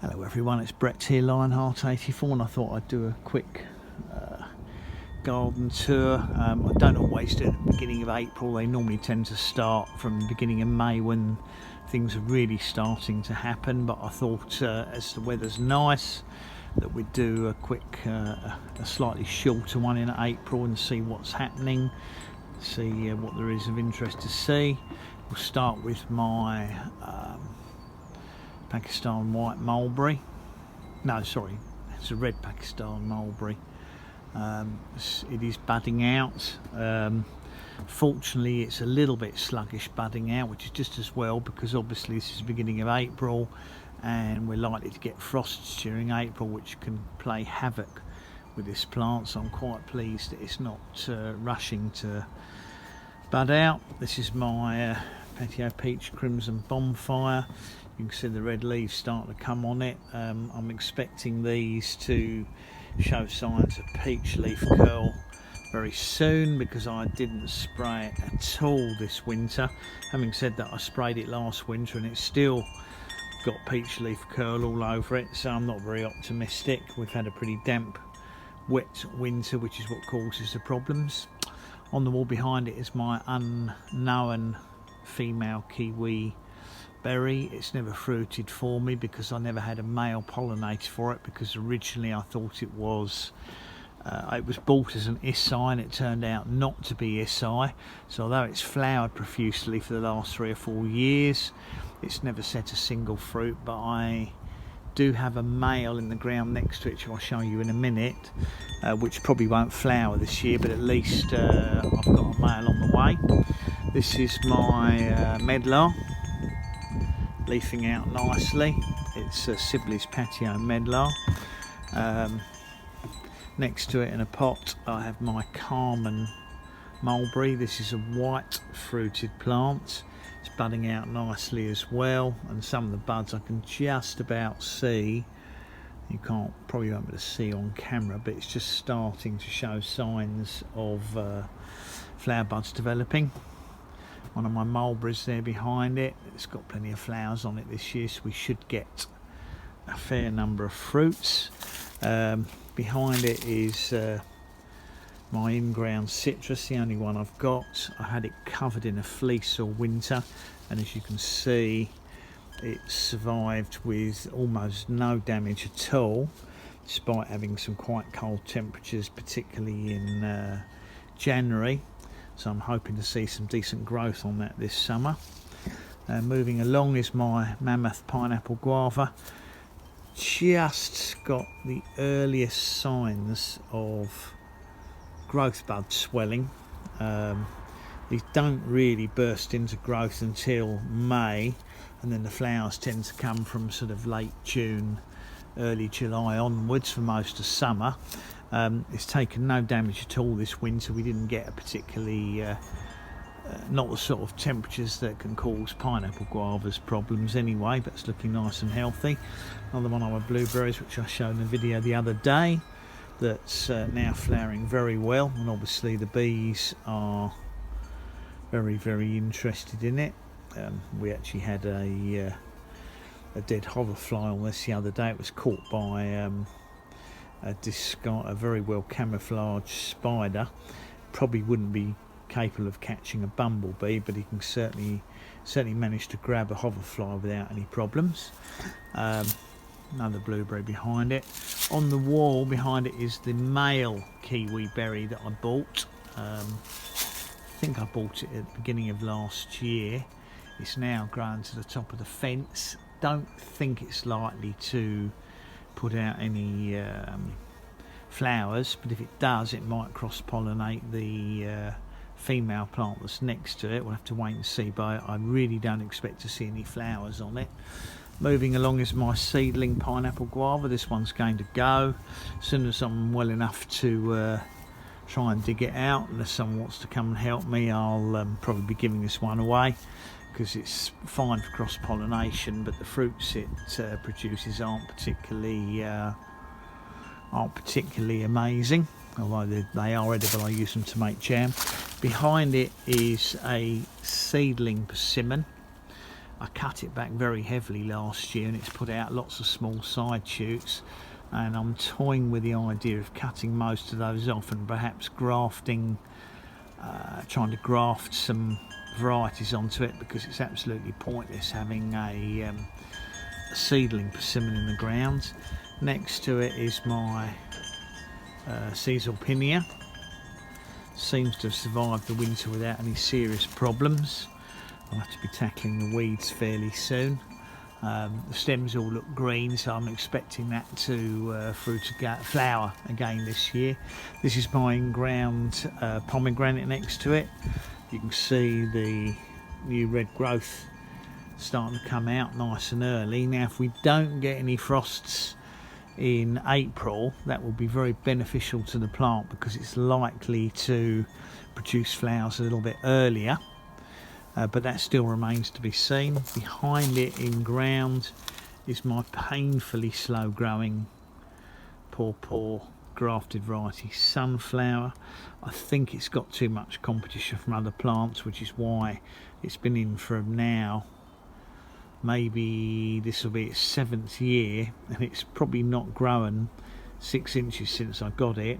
Hello everyone, it's Brett here, Lionheart84, and I thought I'd do a quick garden tour. I don't always do it at the beginning of April. They normally tend to start from the beginning of May when things are really starting to happen, but I thought as the weather's nice that we'd do a quick, a slightly shorter one in April and see what's happening, see what there is of interest to see. We'll start with my Pakistan white mulberry. No, sorry, it's a red Pakistan mulberry. It is budding out. Fortunately, it's a little bit sluggish budding out, which is just as well, because obviously this is the beginning of April and we're likely to get frosts during April, which can play havoc with this plant. So I'm quite pleased that it's not rushing to bud out. This is my Patio Peach Crimson Bonfire. You can see the red leaves starting to come on it. I'm expecting these to show signs of peach leaf curl very soon, because I didn't spray it at all this winter. Having said that, I sprayed it last winter and it's still got peach leaf curl all over it, so I'm not very optimistic. We've had a pretty damp, wet winter, which is what causes the problems. On the wall behind it is my unknown female kiwi berry. It's never fruited for me because I never had a male pollinator for it, because originally I thought it was bought as an Issei and it turned out not to be Issei. So although it's flowered profusely for the last 3 or 4 years, it's never set a single fruit. But I do have a male in the ground next to it, which I'll show you in a minute, which probably won't flower this year, but at least I've got a male on the way. This is my medlar, leafing out nicely. It's Sibley's Patio Medlar. Next to it in a pot I have my Carmen mulberry. This is a white fruited plant. It's budding out nicely as well, and some of the buds I can just about see. You probably won't be able to see on camera, but it's just starting to show signs of flower buds developing. One of my mulberries there behind it. It's got plenty of flowers on it this year, so we should get a fair number of fruits. Behind it is my in-ground citrus, the only one I've got. I had it covered in a fleece all winter, and as you can see, it survived with almost no damage at all, despite having some quite cold temperatures, particularly in January. So I'm hoping to see some decent growth on that this summer. Moving along is my mammoth pineapple guava. Just got the earliest signs of growth bud swelling. These don't really burst into growth until May, and then the flowers tend to come from sort of late June, early July onwards for most of summer. It's taken no damage at all this winter. We didn't get a particularly not the sort of temperatures that can cause pineapple guavas problems anyway, but it's looking nice and healthy. Another one of my blueberries, which I showed in a video the other day, that's now flowering very well, and obviously the bees are very, very interested in it. We actually had a dead hoverfly on this the other day. It was caught by a very well camouflaged spider. Probably wouldn't be capable of catching a bumblebee, but he can certainly manage to grab a hoverfly without any problems. Another blueberry behind it. On the wall behind it is the male kiwi berry that I bought. I think I bought it at the beginning of last year. It's now grown to the top of the fence. Don't think it's likely to put out any flowers, but if it does, it might cross-pollinate the female plant that's next to it. We'll have to wait and see, but I really don't expect to see any flowers on it. Moving along is my seedling pineapple guava. This one's going to go as soon as I'm well enough to try and dig it out. Unless someone wants to come and help me, I'll probably be giving this one away, because it's fine for cross-pollination, but the fruits it produces aren't particularly amazing, although they are edible. I use them to make jam. Behind it is a seedling persimmon. I cut it back very heavily last year, and it's put out lots of small side shoots, and I'm toying with the idea of cutting most of those off and perhaps grafting, trying to graft some varieties onto it, because it's absolutely pointless having a seedling persimmon in the ground. Next to it is my Caesalpinia. Seems to have survived the winter without any serious problems. I'll have to be tackling the weeds fairly soon. The stems all look green, so I'm expecting that to flower again this year. This is my in-ground pomegranate next to it. You can see the new red growth starting to come out nice and early. Now, if we don't get any frosts in April, that will be very beneficial to the plant, because it's likely to produce flowers a little bit earlier. But that still remains to be seen. Behind it in ground is my painfully slow growing Pawpaw grafted variety Sunflower. I think it's got too much competition from other plants, which is why it's been in for now. Maybe this will be its 7th year, and it's probably not grown 6 inches since I got it.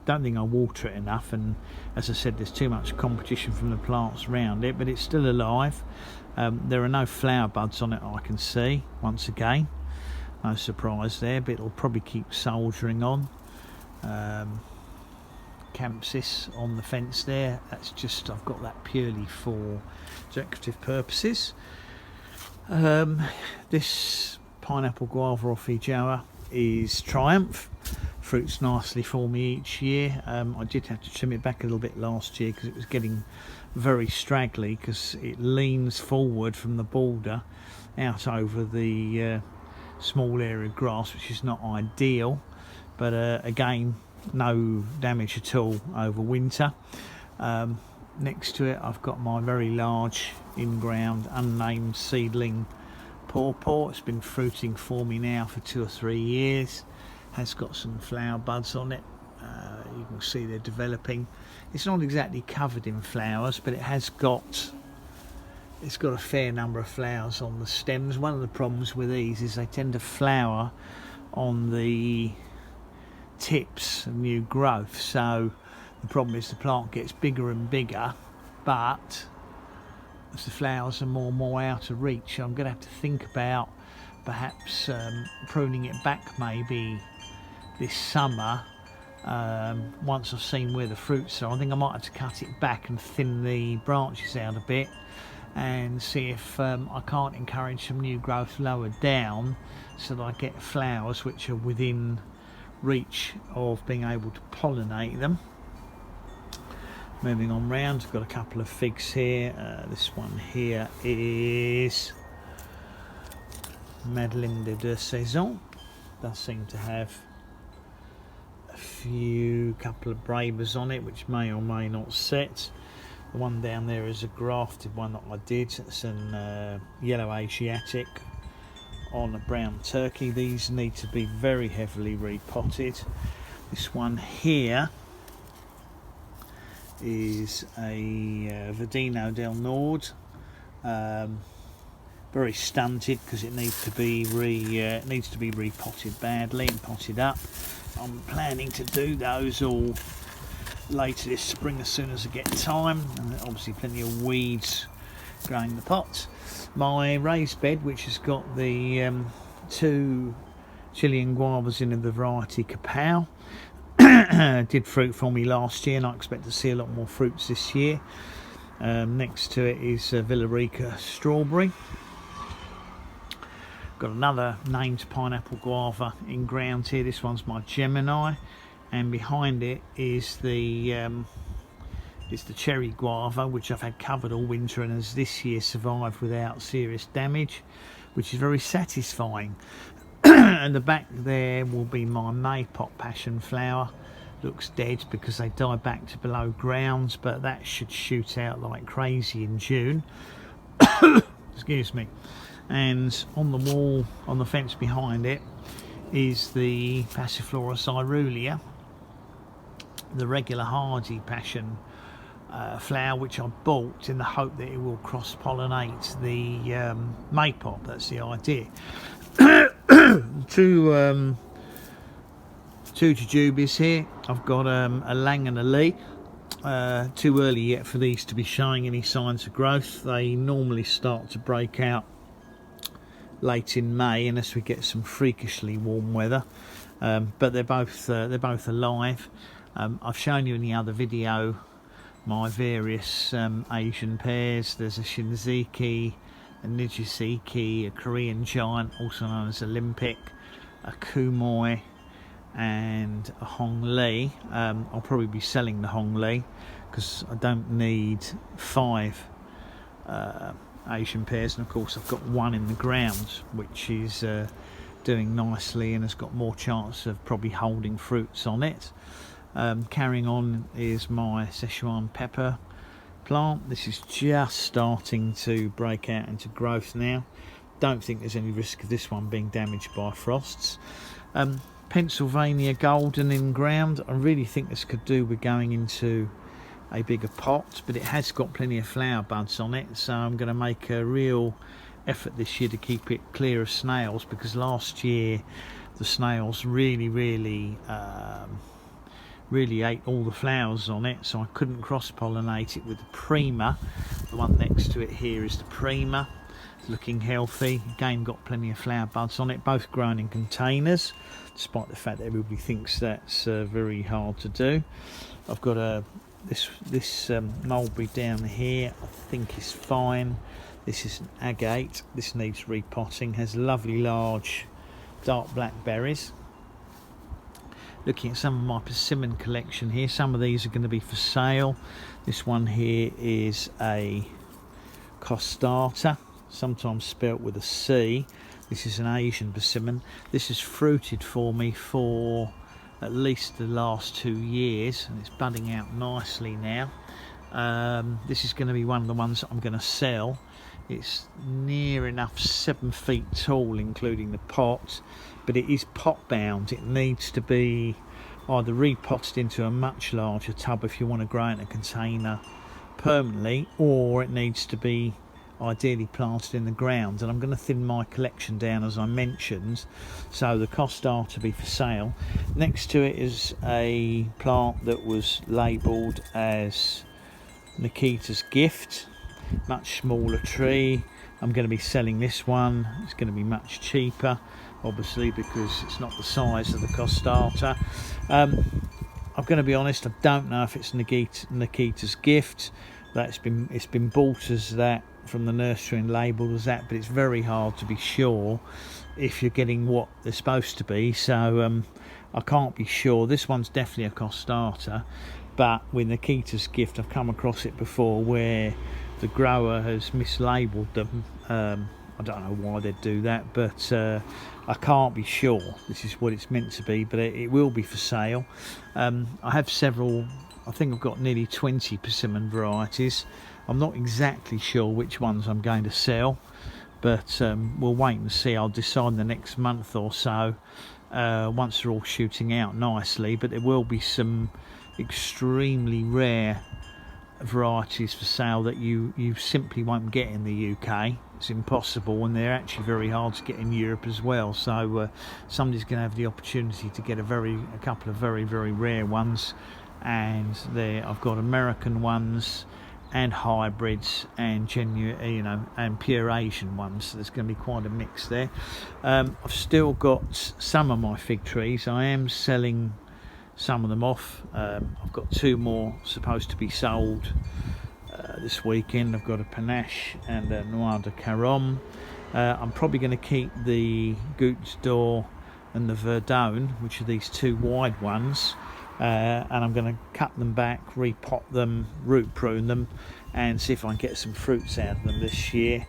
Don't think I water it enough, and as I said, there's too much competition from the plants around it, but it's still alive. There are no flower buds on it I can see, once again. No surprise there, but it'll probably keep soldiering on. Campsis on the fence there, that's just, I've got that purely for decorative purposes. This pineapple guava or feijoa is Triumph. Fruits nicely for me each year. I did have to trim it back a little bit last year because it was getting very straggly, because it leans forward from the border out over the small area of grass, which is not ideal, but again, no damage at all over winter. Next to it I've got my very large in-ground unnamed seedling Pawpaw. It's been fruiting for me now for 2 or 3 years. Has got some flower buds on it. You can see they're developing. It's not exactly covered in flowers, but it's got a fair number of flowers on the stems. One of the problems with these is they tend to flower on the tips of new growth, so the problem is the plant gets bigger and bigger, but as the flowers are more and more out of reach, I'm going to have to think about perhaps pruning it back maybe this summer, once I've seen where the fruits are. I think I might have to cut it back and thin the branches out a bit, and see if I can't encourage some new growth lower down, so that I get flowers which are within reach of being able to pollinate them. Moving on round, I've got a couple of figs here. This one here is Madeleine de Deux Saisons. Does seem to have a couple of Brabers on it, which may or may not set. The one down there is a grafted one that I did. It's an yellow Asiatic on a brown turkey. These need to be very heavily repotted. This one here is a Verdino del Nord, very stunted because it needs to be repotted badly and potted up. I'm planning to do those all later this spring as soon as I get time, and obviously plenty of weeds growing the pots. My raised bed, which has got the 2 Chilean guavas in the variety Capao, did fruit for me last year, and I expect to see a lot more fruits this year. Next to it is Villarica strawberry. Got another named pineapple guava in ground here. This one's my Gemini, and behind it is the cherry guava, which I've had covered all winter and has this year survived without serious damage, which is very satisfying. And the back there will be my Maypop passion flower. Looks dead because they die back to below ground, but that should shoot out like crazy in June. Excuse me. And on the wall, on the fence behind it, is the Passiflora caerulea, the regular hardy passion flower which I bought in the hope that it will cross-pollinate the maypop. That's the idea. Two jujubes here. I've got a Lang and a Lee. Too early yet for these to be showing any signs of growth. They normally start to break out late in May unless we get some freakishly warm weather. But they're both alive. I've shown you in the other video my various Asian pears. There's a Shinziki, a Nijisiki, a Korean giant, also known as Olympic, a Kumoy, and a Hong Lee. I'll probably be selling the Hong Lee because I don't need 5 Asian pears, and of course I've got one in the ground which is doing nicely and has got more chance of probably holding fruits on it. Carrying on is my Szechuan pepper plant. This is just starting to break out into growth now. Don't think there's any risk of this one being damaged by frosts. Pennsylvania golden in ground. I really think this could do with going into a bigger pot, but it has got plenty of flower buds on it, so I'm going to make a real effort this year to keep it clear of snails, because last year the snails really ate all the flowers on it, so I couldn't cross-pollinate it with the Prima. The one next to it here is the Prima. It's looking healthy, again got plenty of flower buds on it, both grown in containers, despite the fact that everybody thinks that's very hard to do. I've got this mulberry down here, I think is fine. This is an agate. This needs repotting, has lovely large dark black berries. Looking at some of my persimmon collection here, some of these are going to be for sale. This one here is a costata, sometimes spelt with a C. This is an Asian persimmon. This has fruited for me for at least the last 2 years, and it's budding out nicely now. This is going to be one of the ones that I'm going to sell. It's near enough 7 feet tall, including the pot, but it is pot bound. It needs to be either repotted into a much larger tub if you want to grow it in a container permanently, or it needs to be ideally planted in the ground. And I'm going to thin my collection down, as I mentioned, so the costs are to be for sale. Next to it is a plant that was labelled as Nikita's Gift, much smaller tree. I'm going to be selling this one. It's going to be much cheaper, obviously, because it's not the size of the costata. I'm going to be honest, I don't know if it's Nikita's Gift. It's been bought as that from the nursery and labelled as that, but it's very hard to be sure if you're getting what they're supposed to be, so I can't be sure. This one's definitely a costata, but with Nikita's Gift I've come across it before where the grower has mislabelled them. I don't know why they'd do that, but I can't be sure this is what it's meant to be, but it will be for sale. I have several, I think I've got nearly 20 persimmon varieties. I'm not exactly sure which ones I'm going to sell, but we'll wait and see. I'll decide in the next month or so, once they're all shooting out nicely. But there will be some extremely rare varieties for sale that you simply won't get in the UK. It's impossible, and they're actually very hard to get in Europe as well, so somebody's going to have the opportunity to get a couple of very rare ones. And there I've got American ones and hybrids and genuine, and pure Asian ones, so there's going to be quite a mix there. I've still got some of my fig trees. I am selling some of them off. I've got 2 more supposed to be sold this weekend. I've got a Panache and a Noir de Caron. I'm probably going to keep the Goutte d'Or and the Verdone, which are these 2 wide ones, and I'm going to cut them back, repot them, root prune them, and see if I can get some fruits out of them this year.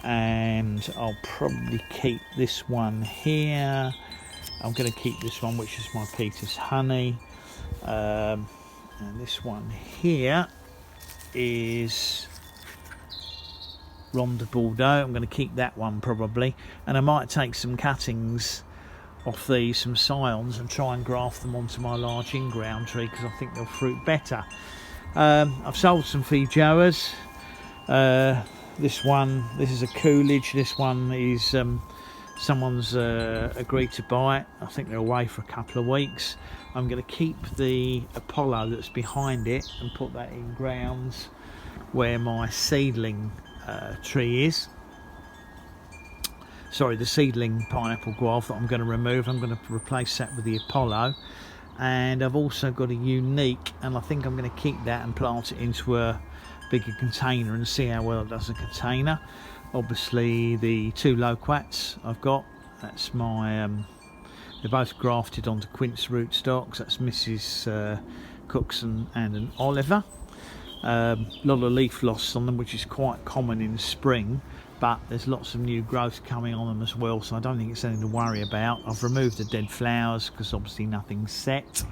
And I'll probably keep this one here. I'm going to keep this one, which is my Peter's Honey, and this one here is Ronde Bordeaux. I'm going to keep that one probably, and I might take some cuttings off these, some scions, and try and graft them onto my large in-ground tree, because I think they'll fruit better. I've sold some Feijoas. This is a Coolidge. This one is someone's agreed to buy it. I think they're away for a couple of weeks. I'm going to keep the Apollo that's behind it and put that in grounds where my seedling tree is. Sorry, the seedling pineapple guava that I'm going to remove. I'm going to replace that with the Apollo. And I've also got a unique, and I think I'm going to keep that and plant it into a bigger container and see how well it does in a container. Obviously the two loquats I've got, that's my they're both grafted onto quince rootstocks. That's Mrs. Cookson and an Oliver. A lot of leaf loss on them, which is quite common in spring, but there's lots of new growth coming on them as well, so I don't think it's anything to worry about. I've removed the dead flowers because obviously nothing's set.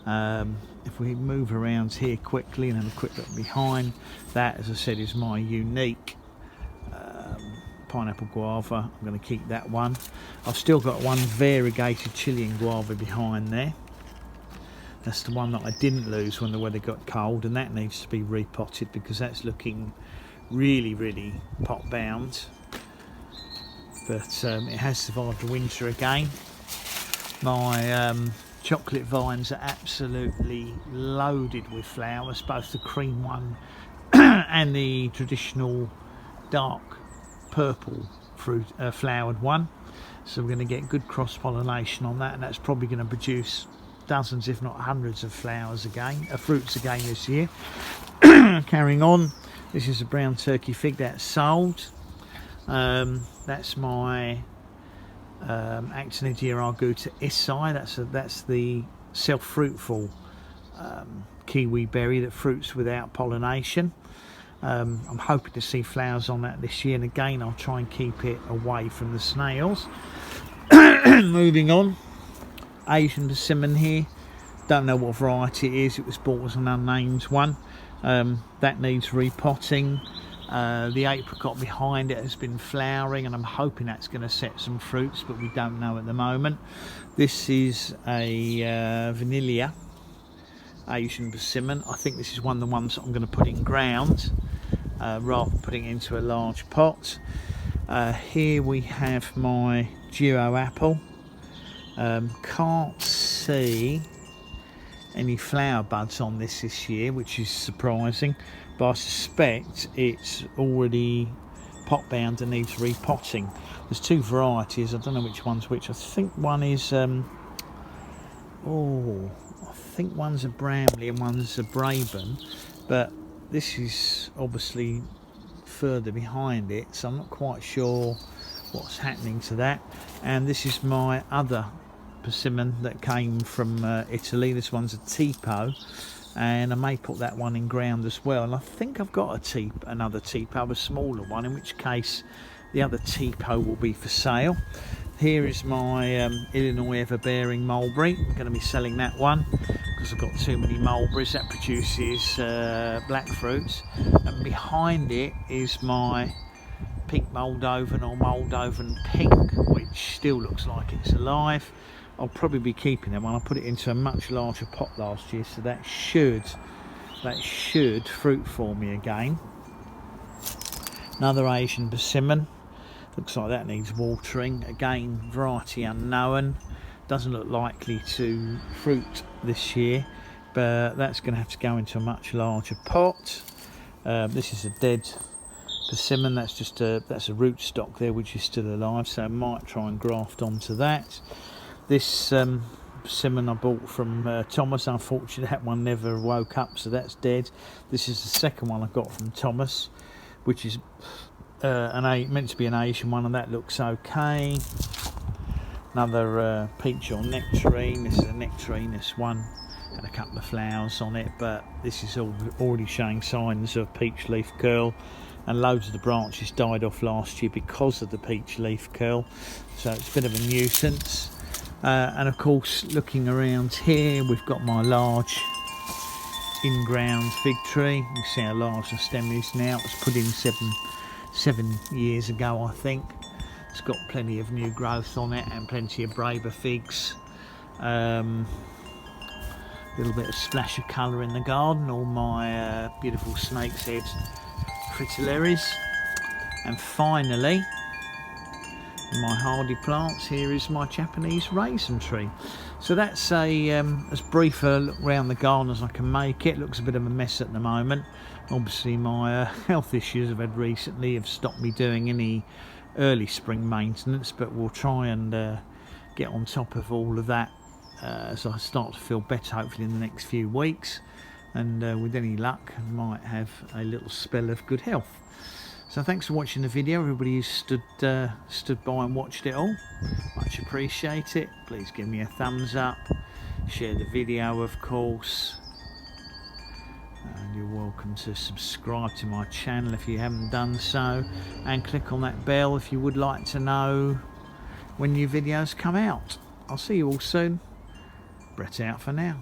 If we move around here quickly and have a quick look behind, that, as I said, is my unique pineapple guava. I'm going to keep that one. I've still got one variegated Chilean guava behind there. That's the one that I didn't lose when the weather got cold, and that needs to be repotted because that's looking really pot bound. But it has survived the winter again. My chocolate vines are absolutely loaded with flowers, both the cream one and the traditional dark purple fruit flowered one. So we're going to get good cross-pollination on that, and that's probably going to produce dozens if not hundreds of flowers again, fruits again this year. Carrying on, this is a brown turkey fig that's sold. That's my Actinidia arguta Issai. That's the self-fruitful kiwi berry that fruits without pollination. I'm hoping to see flowers on that this year, and again I'll try and keep it away from the snails. Moving on, Asian persimmon here. Don't know what variety it is. It was bought as an unnamed one. That needs repotting. The apricot behind it has been flowering, and I'm hoping that's going to set some fruits, but we don't know at the moment. This is a vanilla Asian persimmon. I think this is one of the ones that I'm going to put in ground rather than putting it into a large pot. Here we have my Duo apple. Can't see any flower buds on this year, which is surprising, but I suspect it's already pot bound and needs repotting. There's two varieties, I don't know which one's which. I think one is I think one's a Bramley and one's a Braben, but this is obviously further behind it, so I'm not quite sure what's happening to that. And this is my other persimmon that came from Italy. This one's a Tipo, and I may put that one in ground as well. And I think I've got another Tipo, a smaller one, in which case the other Tipo will be for sale. Here is my Illinois Everbearing mulberry. I'm going to be selling that one because I've got too many mulberries. That produces black fruits. And behind it is my pink Moldovan or Moldovan pink, which still looks like it's alive. I'll probably be keeping that one. I put it into a much larger pot last year, so that should fruit for me again. Another Asian persimmon. Looks like that needs watering. Again, variety unknown. Doesn't look likely to fruit this year, but that's going to have to go into a much larger pot. This is a dead persimmon. That's a rootstock there, which is still alive, so I might try and graft onto that. This persimmon I bought from Thomas. Unfortunately, that one never woke up, so that's dead. This is the second one I got from Thomas, which is meant to be an Asian one, and that looks okay. Another peach or nectarine. This is a nectarine. This one had a couple of flowers on it, but this is already showing signs of peach leaf curl, and loads of the branches died off last year because of the peach leaf curl, so it's a bit of a nuisance. And of course, looking around here, we've got my large in-ground fig tree. You can see how large the stem is now. It was put in seven years ago, I think. It's got plenty of new growth on it and plenty of Braber figs. little bit of splash of colour in the garden, all my beautiful snake's head fritillaries. And finally, my hardy plants, here is my Japanese raisin tree. So that's as brief a look around the garden as I can make it. Looks a bit of a mess at the moment. Obviously my health issues I've had recently have stopped me doing any early spring maintenance, but we'll try and get on top of all of that as I start to feel better, hopefully in the next few weeks, and with any luck I might have a little spell of good health. So thanks for watching the video, everybody who stood by and watched it all. Much appreciate it. Please give me a thumbs up, share the video of course, and you're welcome to subscribe to my channel if you haven't done so, and click on that bell if you would like to know when new videos come out. I'll see you all soon. Brett out for now.